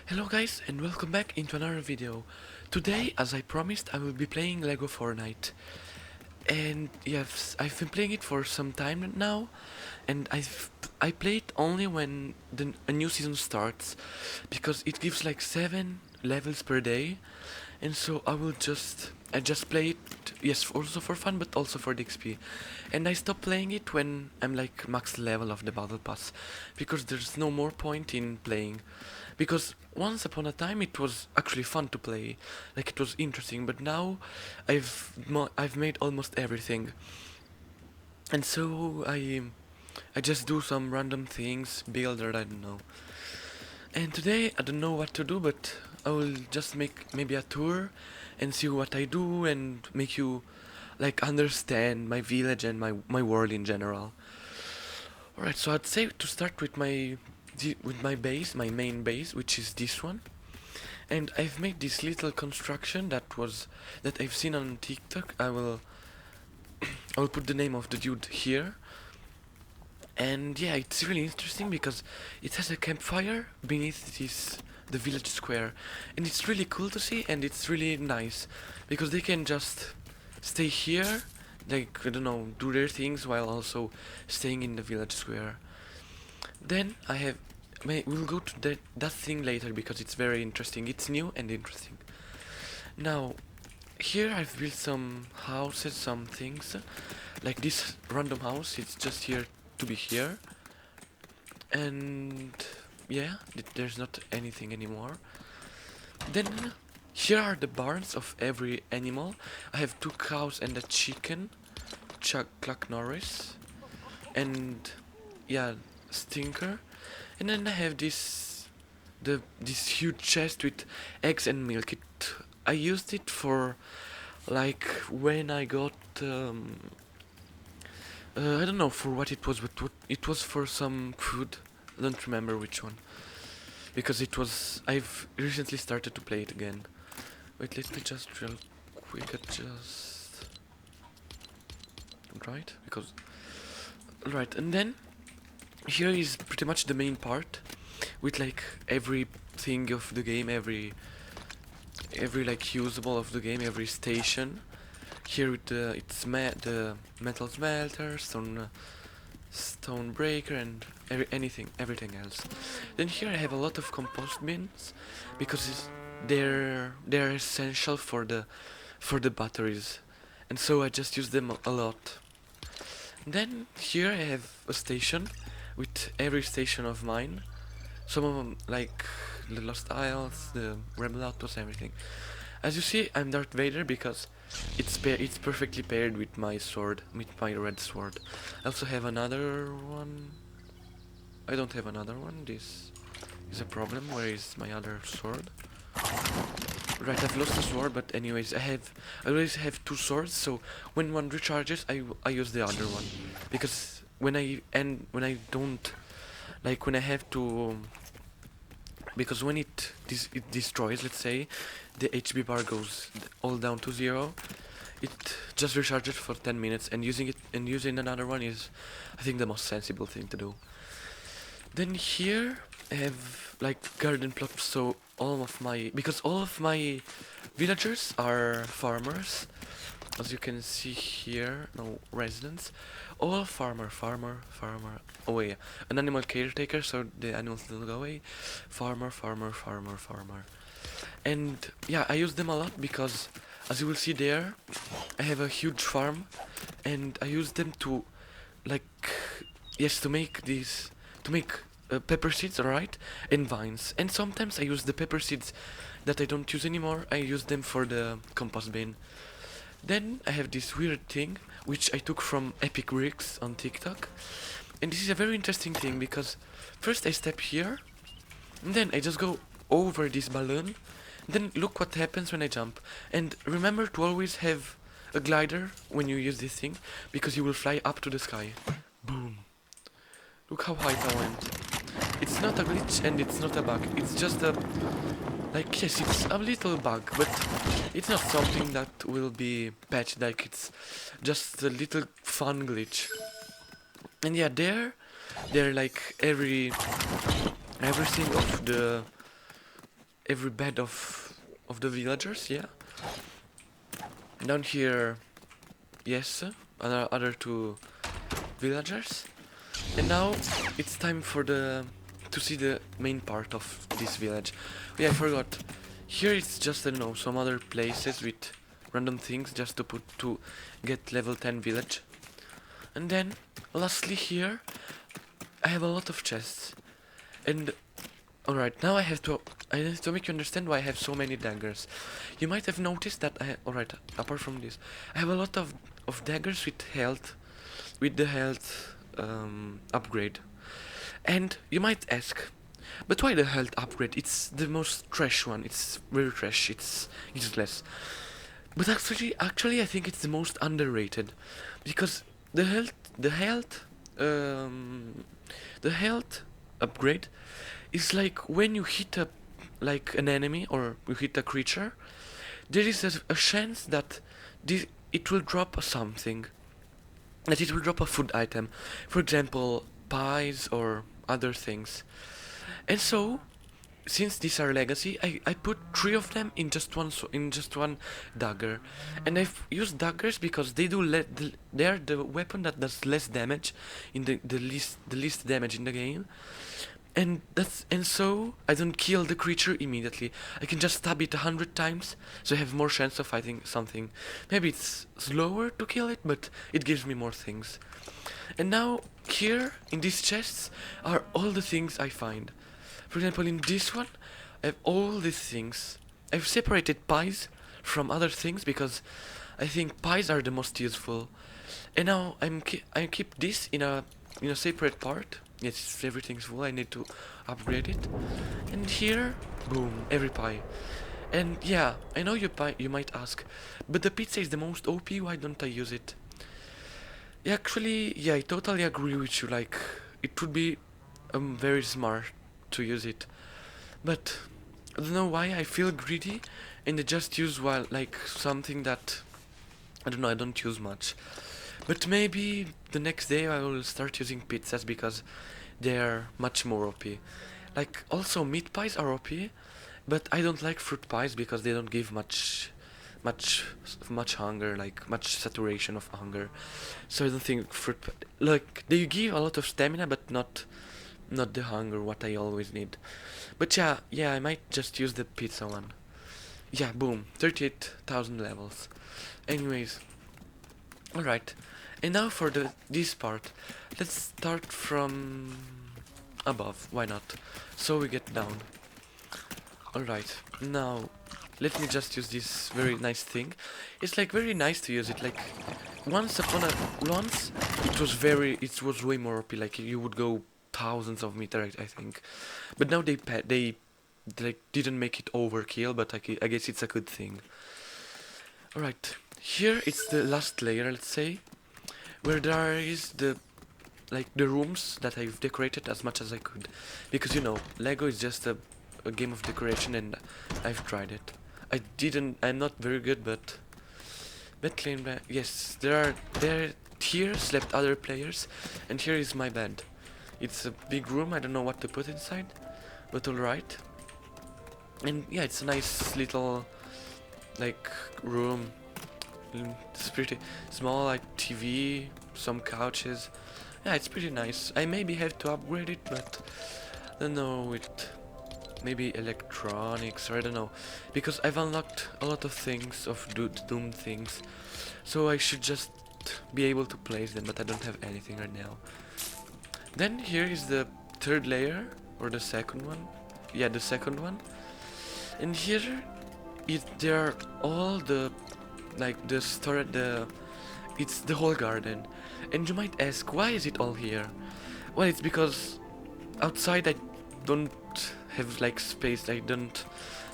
Hello guys and welcome back into another video. Today, as I promised, I will be playing Lego Fortnite. And yes, I've been playing it for some time now, and I play it only when a new season starts, because it gives like 7 levels per day, and so I just play it, yes, also for fun, but also for the XP. And I stop playing it when I'm like max level of the battle pass, because there's no more point in playing. Because once upon a time it was actually fun to play, like it was interesting, but now I've made almost everything, and so I just do some random things, build, or I don't know. And today I don't know what to do, but I will just make maybe a tour and see what I do and make you like understand my village and my world in general. Alright, so I'd say to start with my base, my main base, which is this one. And I've made this little construction that I've seen on TikTok. I will put the name of the dude here. And yeah, it's really interesting because it has a campfire beneath the village square, and it's really cool to see, and it's really nice because they can just stay here, like I don't know, do their things while also staying in the village square. Then we'll go to that thing later because it's very interesting. It's new and interesting. Now, here I've built some houses, some things, like this random house. It's just here to be here, and yeah, there's not anything anymore. Then here are the barns of every animal. I have 2 cows and a chicken, Chuck Cluck Norris, and yeah, Stinker. And then I have this huge chest with eggs and milk. I used it for like when I got I don't know for what it was, but it was for some food. I don't remember which one, because I've recently started to play it again. Wait, let me just real quick adjust. Right, because right, and then here is pretty much the main part, with like everything of the game, every like usable of the game, every station. Here with the metal smelter, stone breaker, and everything else. Then here I have a lot of compost bins because they're essential for the batteries, and so I just use them a lot. Then here I have a station with every station of mine. Some of them like the Lost Isles, the Rebel Outpost, everything. As you see, I'm Darth Vader because it's perfectly paired with my sword, with my red sword. I also have another one. I don't have another one. This is a problem. Where is my other sword? Right, I've lost the sword, but anyways, I always have 2 swords. So when one recharges, I use the other one, because when I don't, like when I have to, because when it destroys, let's say, the HP bar goes all down to 0. It just recharges for 10 minutes, and using another one is, I think, the most sensible thing to do. Then here I have like garden plots, so because all of my villagers are farmers, as you can see here, no residents, all farmer. Oh yeah, an animal caretaker, so the animals don't go away. Farmer. And yeah, I use them a lot because, as you will see there, I have a huge farm, and I use them to, like, yes, to make pepper seeds, right, and vines. And sometimes I use the pepper seeds that I don't use anymore. I use them for the compost bin. Then I have this weird thing which I took from Epic Rigs on TikTok, and this is a very interesting thing because first I step here, and then I just go over this balloon. Then look what happens when I jump. And remember to always have a glider when you use this thing, because you will fly up to the sky. Boom. Look how high I went. It's not a glitch and it's not a bug. It's just a, like, yes, it's a little bug, but it's not something that will be patched. Like, it's just a little fun glitch. And yeah, they're like everything of every bed of the villagers. Yeah. Down here, yes, other two villagers. And now it's time for the to see the main part of this village. Yeah, I forgot. Here it's just, I don't know, some other places with random things just to put to get level 10 village. And then lastly here I have a lot of chests. And alright, now I have to make you understand why I have so many daggers. You might have noticed that alright, apart from this, I have a lot of daggers with health, with the health upgrade. And you might ask, but why the health upgrade? It's the most trash one. It's very trash. It's useless. But actually, I think it's the most underrated, because the health, the health, um, the health upgrade is like when you hit like an enemy or you hit a creature, there is a chance that it will drop something, that it will drop a food item, for example, pies or other things. And so, since these are legacy, I put 3 of them in just one dagger, and I've used daggers because they they're the weapon that does less damage in the least damage in the game, and so I don't kill the creature immediately. I can just stab it 100 times, so I have more chance of fighting something. Maybe it's slower to kill it, but it gives me more things. And now here in these chests are all the things I find. For example, in this one, I have all these things. I've separated pies from other things because I think pies are the most useful. And now I keep this in a separate part. Yes, everything's full. I need to upgrade it. And here, boom, every pie. And yeah, I know you might ask, but the pizza is the most OP. Why don't I use it? Yeah, actually, yeah, I totally agree with you. Like, it would be very smart to use it, but I don't know why I feel greedy and I just use like something that I don't know, I don't use much. But maybe the next day I will start using pizzas because they're much more OP. Like, also meat pies are OP, but I don't like fruit pies because they don't give much hunger, like much saturation of hunger. So I don't think like they give a lot of stamina, but not the hunger what I always need. But yeah, I might just use the pizza one. Yeah, boom, 38,000 levels. Anyways, all right. And now for this part, let's start from above. Why not? So we get down. All right. Now, let me just use this very nice thing. It's like very nice to use it. Like once it was way more OP. Like you would go thousands of meters, I think. But now they like didn't make it overkill. But I guess it's a good thing. All right. Here it's the last layer, let's say, where there is the rooms that I've decorated as much as I could, because Lego is just a game of decoration, and I've tried it. I'm not very good, but yes, here slept other players, and here is my bed. It's a big room. I don't know what to put inside, but all right. And yeah, it's a nice little like room. It's pretty small, like TV, some couches. Yeah, it's pretty nice. I maybe have to upgrade it, but I don't know, with maybe electronics, or I don't know, because I've unlocked a lot of things, of Doom things, so I should just be able to place them, but I don't have anything right now. Then here is the third layer, or the second one. Yeah, the second one. And here there are all the it's the whole garden. And you might ask, why is it all here? Well, it's because outside I don't have like space. I don't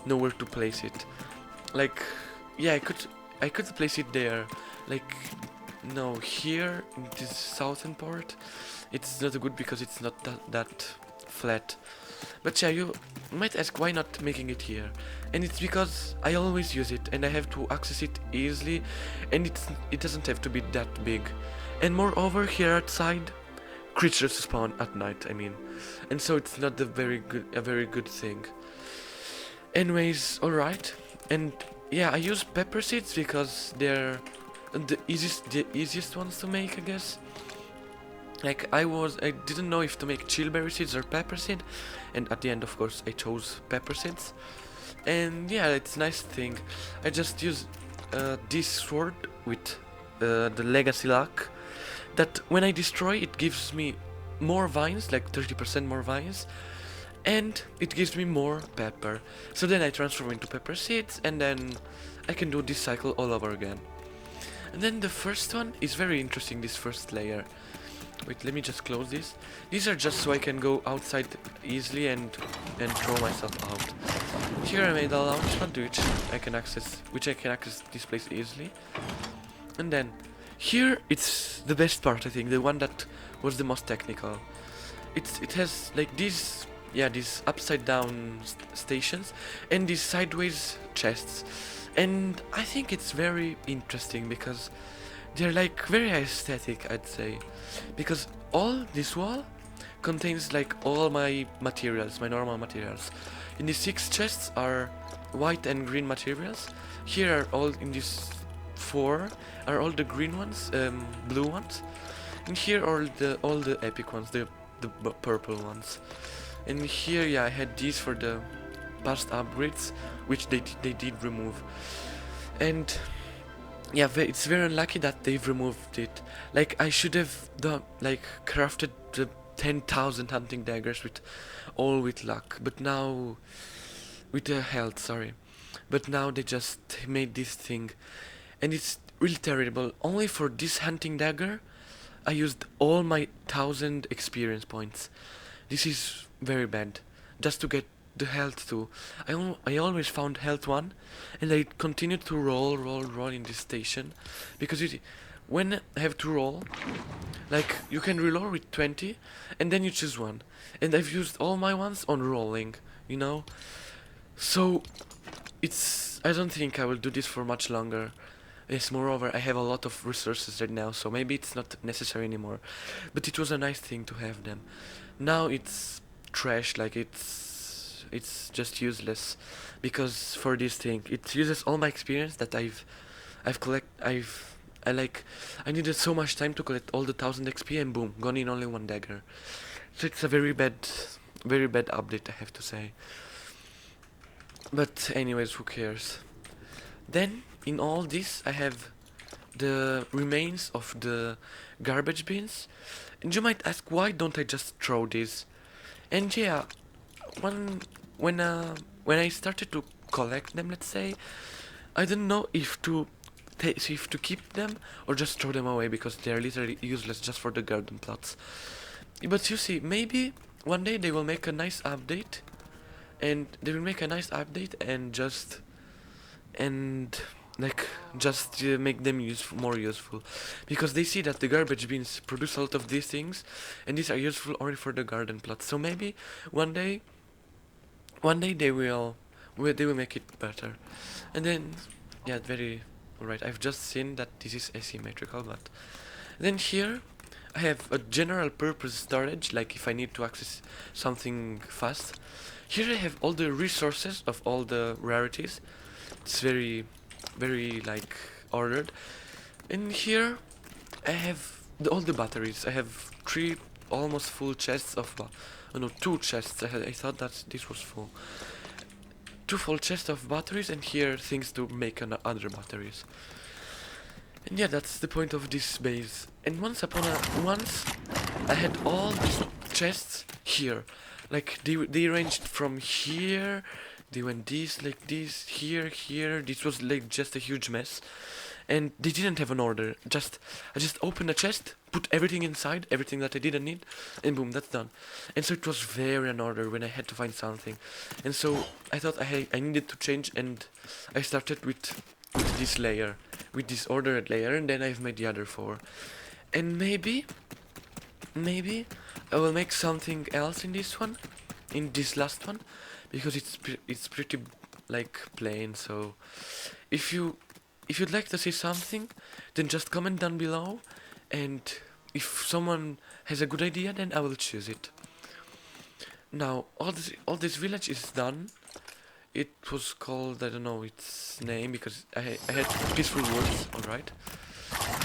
know where to place it. Like, yeah, I could place it there. Like, no, here in this southern part it's not good because it's not that flat. But yeah, you might ask, why not making it here? And it's because I always use it and I have to access it easily, and it doesn't have to be that big. And moreover, here outside creatures spawn at night, I mean, and so it's not a very good thing. Anyways, alright. And yeah, I use pepper seeds because they're the easiest ones to make, I guess. Like I didn't know if to make chillberry seeds or pepper seed, and at the end, of course, I chose pepper seeds. And yeah, it's a nice thing. I just use this sword with the legacy luck. That when I destroy, it gives me more vines, like 30% more vines, and it gives me more pepper. So then I transform into pepper seeds, and then I can do this cycle all over again. And then the first one is very interesting, this first layer. Wait, let me just close this. These are just so I can go outside easily and throw myself out. Here I made a launchpad which I can access this place easily. And then here it's the best part, I think, the one that was the most technical. It has like these upside down stations and these sideways chests. And I think it's very interesting because they're like very aesthetic, I'd say, because all this wall contains like all my materials, my normal materials. In the 6 chests are white and green materials. Here are all in these 4 are all the green ones, blue ones, and here are all the epic ones, the purple ones. And here, yeah, I had these for the past upgrades, which they did remove. And yeah, it's very unlucky that they've removed it. Like, I should have done, like, crafted the 10,000 hunting daggers with luck, but now with the health, sorry. But now they just made this thing, and it's really terrible. Only for this hunting dagger, I used all my 1,000 experience points. This is very bad. Just to get the health 2. I always found health 1, and I continued to roll in this station, because when I have to roll, like, you can reroll with 20, and then you choose one. And I've used all my ones on rolling, you know? So, I don't think I will do this for much longer. Yes, moreover, I have a lot of resources right now, so maybe it's not necessary anymore. But it was a nice thing to have them. Now it's trash, like it's just useless, because for this thing, it uses all my experience that I needed so much time to collect all the 1,000 XP, and boom, gone in only 1 dagger. So it's a very bad update, I have to say. But anyways, who cares? Then, in all this, I have the remains of the garbage bins. And you might ask, why don't I just throw these? And yeah, when I started to collect them, let's say, I didn't know if to keep them or just throw them away, because they're literally useless just for the garden plots. But you see, maybe one day they will make a nice update, and make them more useful, because they see that the garbage bins produce a lot of these things, and these are useful only for the garden plots. So maybe one day they will make it better. And then, yeah, very alright. I've just seen that this is asymmetrical, but then here I have a general purpose storage, like if I need to access something fast. Here I have all the resources of all the rarities. It's very like ordered. And here I have all the batteries. I have 3 almost full chests of 2 chests. I thought that this was full. 2 full chests of batteries, and here things to make other batteries. And yeah, that's the point of this base. And once I had all these chests here. Like they ranged from here, they went this, like this, here. This was like just a huge mess. And they didn't have an order. I just opened a chest, put everything inside, everything that I didn't need, and boom, that's done. And so it was very unordered when I had to find something. And so I thought I needed to change, and I started with this layer, with this ordered layer, and then I've made the other 4. And maybe I will make something else in this one, in this last one, because it's pretty like plain. So if you'd like to see something, then just comment down below, and if someone has a good idea, then I will choose it. Now all this village is done, It was called, I don't know its name because I had peaceful woods, alright.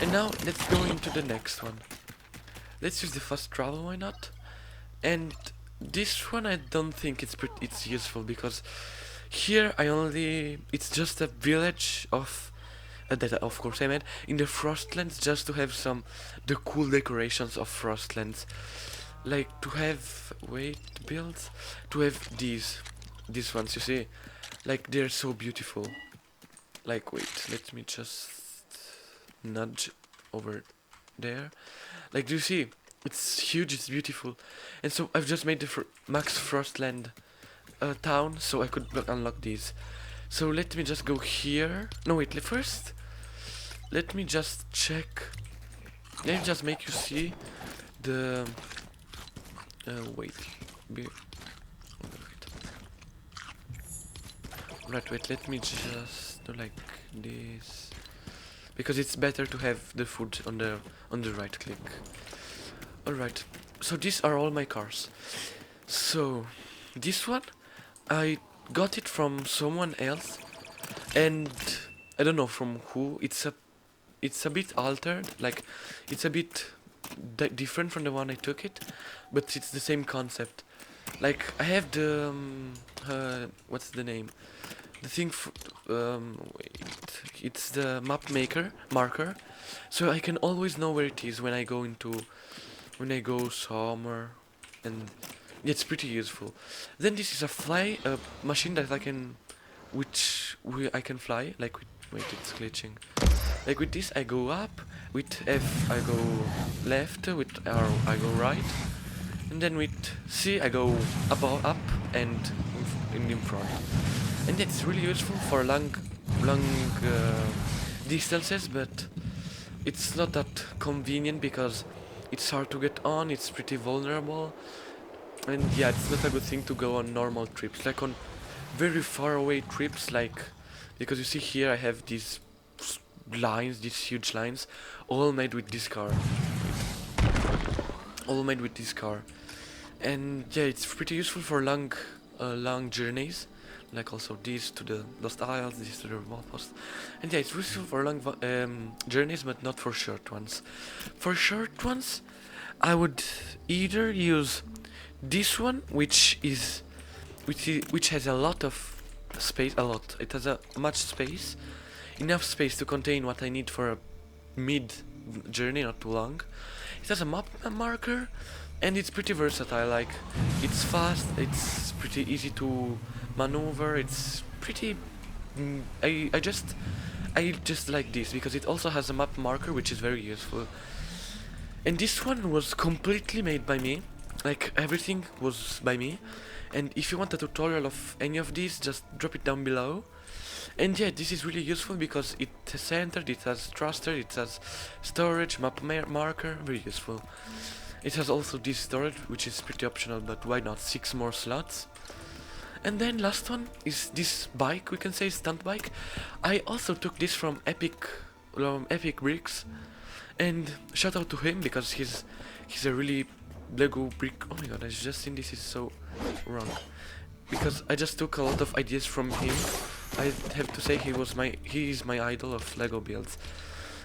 And now let's go into the next one. Let's use the fast travel, why not? And this one I don't think it's useful because here it's just a village of that of course I meant in the Frostlands, just to have the cool decorations of Frostlands, like to have builds, to have these ones, you see, like they're so beautiful. Like wait, let me just nudge over there. Like, do you see? It's huge, it's beautiful. And so I've just made the Max Frostland town, so I could unlock these. So let me just go here. No, wait, first, let me just check. Let me just make you see the... wait. Wait. Right, wait, let me just do like this. Because it's better to have the food on the right click. Alright, so these are all my cars. So, this one, I got it from someone else, and I don't know from who. It's a bit altered, like it's a bit different from the one I took it, but it's the same concept. Like I have the what's the name? The thing. Wait, it's the map marker, so I can always know where it is when I go somewhere, and it's pretty useful. Then this is a machine that I can fly. Like wait, it's glitching. Like with this I go up, with F I go left, with R I go right, and then with C I go up and in front. And it's really useful for long distances, but it's not that convenient because it's hard to get on, it's pretty vulnerable, and yeah, it's not a good thing to go on normal trips, like on very far away trips, like, because you see here I have these lines, these huge lines, all made with this car. And yeah, it's pretty useful for long journeys, like also these to the Lost Isles, this to the remote post. And yeah, it's useful for long journeys, but not for short ones. For short ones, I would either use this one, which has a lot of space, it has much space, enough space to contain what I need for a mid journey, not too long. It has a map marker, and it's pretty versatile. Like, it's fast, it's pretty easy to maneuver, it's pretty... I just like this because it also has a map marker, which is very useful. And this one was completely made by me, like everything was by me. And if you want a tutorial of any of these, just drop it down below. And yeah, this is really useful because it has centered, it has thruster, it has storage, map marker, very useful. It has also this storage, which is pretty optional, but why not, 6 more slots. And then last one is this bike, we can say stunt bike. I also took this from Epic Bricks, and shout out to him because he's a really Lego brick. Oh my god, I just seen this is so wrong, because I just took a lot of ideas from him. I have to say he is my idol of Lego builds.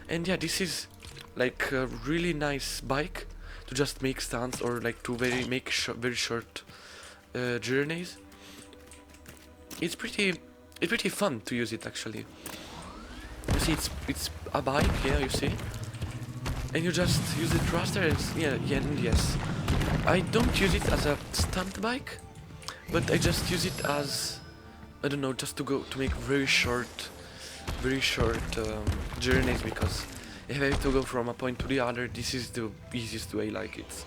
And yeah, this is like a really nice bike to just make stunts or like to make very short journeys. It's pretty fun to use it actually. You see, it's a bike, yeah, you see, and you just use the thruster and and yes, I don't use it as a stunt bike, but I just use it as, I don't know, just to make very short journeys, because if I have to go from a point to the other, this is the easiest way. Like, it's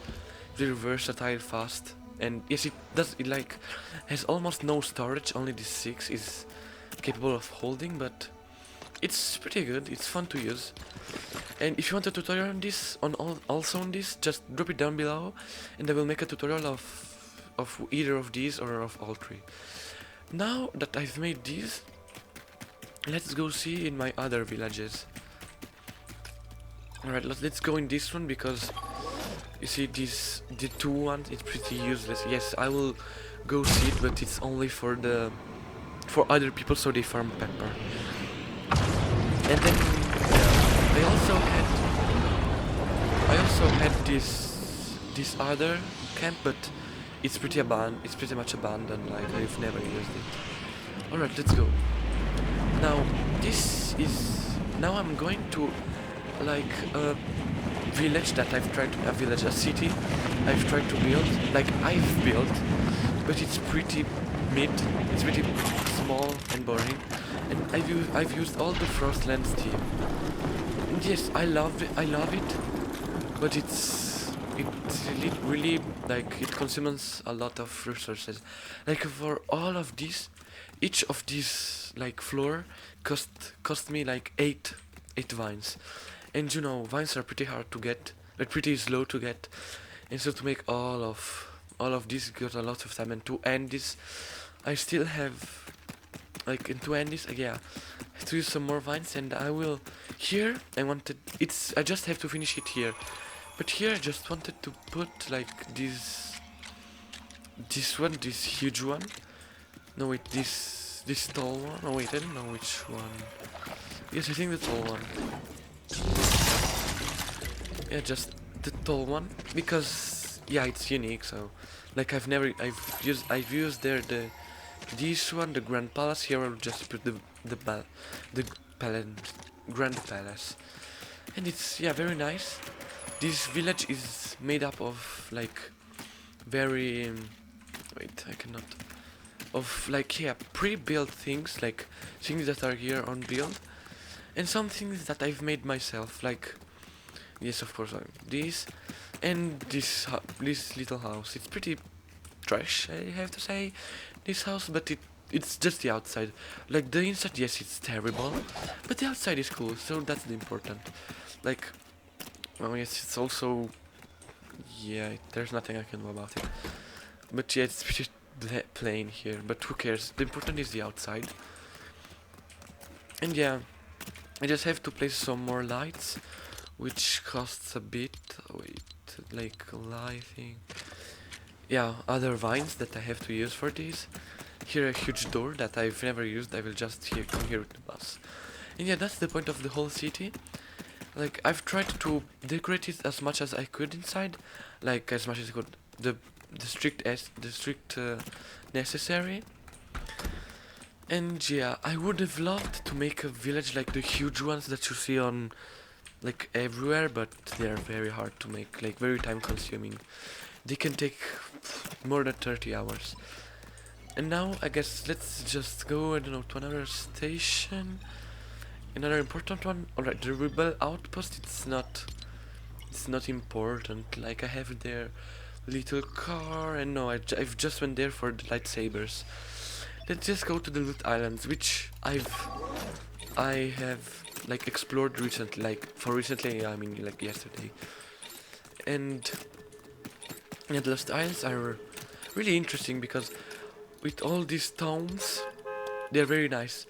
very versatile, fast, and yes, it like has almost no storage, only this 6 is capable of holding, but it's pretty good, it's fun to use. And if you want a tutorial on this, also on this, just drop it down below, and I will make a tutorial of either of these or of all 3. Now that I've made these, let's go see in my other villages. Alright, let's go in this one, because you see the 2 ones, it's pretty useless. Yes, I will go see it, but it's only for for other people, so they farm pepper. And then I also had this other camp, but it's pretty much abandoned. Like I've never used it. All right, let's go. Now now I'm going to like a village that a city I've tried to build. Like I've built, but it's pretty it's pretty small and boring. And I've used all the Frostlands team. And yes, I love it, but it's really like it consumes a lot of resources. Like for all of these, each of these like floor cost me like eight vines. And you know, vines are pretty hard to get, but pretty slow to get. And so to make all of this got a lot of time. And to end this, I still have like, and to end this, yeah, I have to use some more vines. And I will here. I just have to finish it here. But here I just wanted to put like this huge one. No wait, this tall one. Oh wait, I don't know which one. Yes, I think the tall one. Yeah, just the tall one, because yeah, it's unique. So like I've used there this one, the Grand Palace. Here I'll just put the Grand Palace, and it's, yeah, very nice. This village is made up of like very wait, I cannot, of like, yeah, pre-built things, like things that are here on build, and some things that I've made myself, like, yes, of course, this and this little house. It's pretty trash, I have to say, this house, but it's just the outside. Like the inside, yes, it's terrible, but the outside is cool, so that's the important. Like, oh yes, it's also, yeah, there's nothing I can do about it. But yeah, it's pretty plain here, but who cares? The important is the outside. And yeah, I just have to place some more lights, which costs a bit. Wait, like lighting. Yeah, other vines that I have to use for these. Here a huge door that I've never used. I will just come here with the bus. And yeah, that's the point of the whole city. Like, I've tried to decorate it as much as I could inside, like as much as I could. The strict necessary. And yeah, I would have loved to make a village like the huge ones that you see on like everywhere, but they are very hard to make, like very time consuming. They can take more than 30 hours. And now I guess let's just go, I don't know, to another station. Another important one. Alright, the rebel outpost, it's not important. Like I have their little car, and no, I've just went there for the lightsabers. Let's just go to the loot islands, which I have like explored recently. Like for recently, I mean like yesterday. And yeah, the lost islands are really interesting because with all these tombs, they're very nice.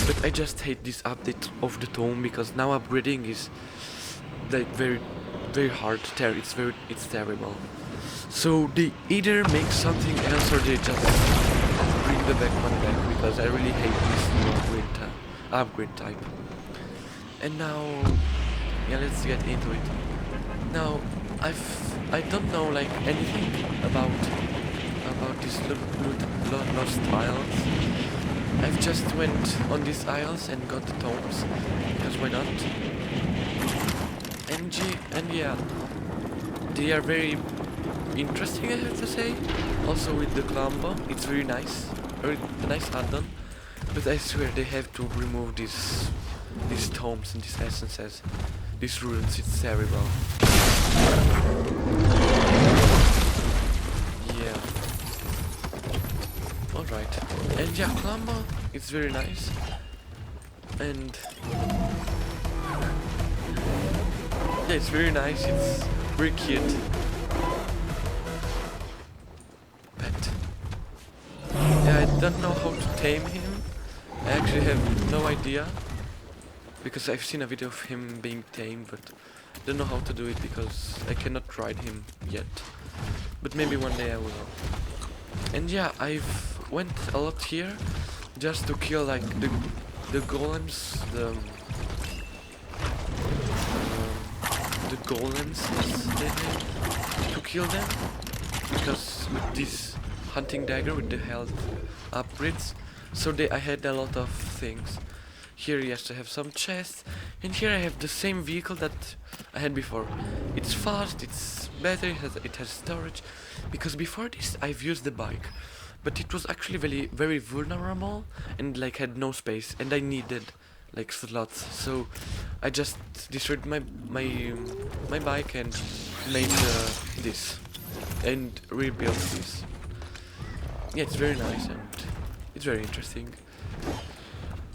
But I just hate this update of the tomb, because now upgrading is like very hard. It's terrible. So they either make something else or they just bring the back one back, because I really hate this new upgrade type. And now, yeah, let's get into it. Now, I don't know like anything about these lost isles. I've just went on these isles and got the tombs, because why not? And yeah, they are very interesting, I have to say. Also with the Clambo, it's very nice, very nice add-on. But I swear they have to remove these tombs and these essences, these ruins. It's terrible. Yeah. Alright. And yeah, Clambo, it's very nice. And yeah, it's very nice. It's very cute. But yeah, I don't know how to tame him. I actually have no idea, because I've seen a video of him being tamed, but I don't know how to do it because I cannot ride him yet. But maybe one day I will. And yeah, I've went a lot here. just to kill like the golems, the golems, is the name, to kill them, because with this hunting dagger with the health upgrades, so I had a lot of things. Here, yes, I have some chests, and here I have the same vehicle that I had before. It's fast, it's better, it has storage, because before this I've used the bike, but it was actually very vulnerable and like had no space, and I needed like slots, so I just destroyed my bike and made this and rebuilt this. Yeah, it's very nice and it's very interesting.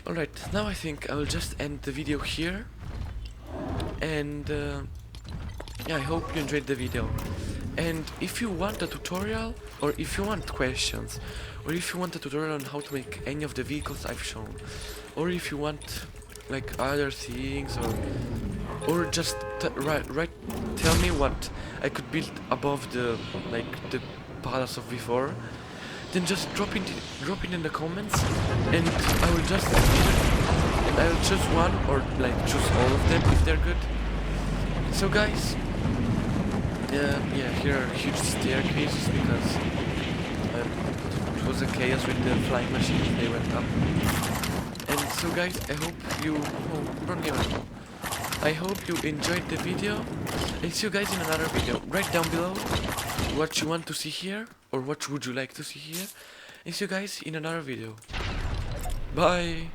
Alright, now I think I will just end the video here, and yeah, I hope you enjoyed the video. And if you want a tutorial, or if you want questions, or if you want a tutorial on how to make any of the vehicles I've shown, or if you want like other things, or just tell me what I could build above the palace of before, then just drop it in the comments, and I will just and I will choose one, or like choose all of them if they're good. So guys, yeah, here are huge staircases because it was a chaos with the flying machines, they went up. And so guys, I hope you I hope you enjoyed the video, and see you guys in another video. Write down below what you want to see here, or what would you like to see here, and see you guys in another video. Bye!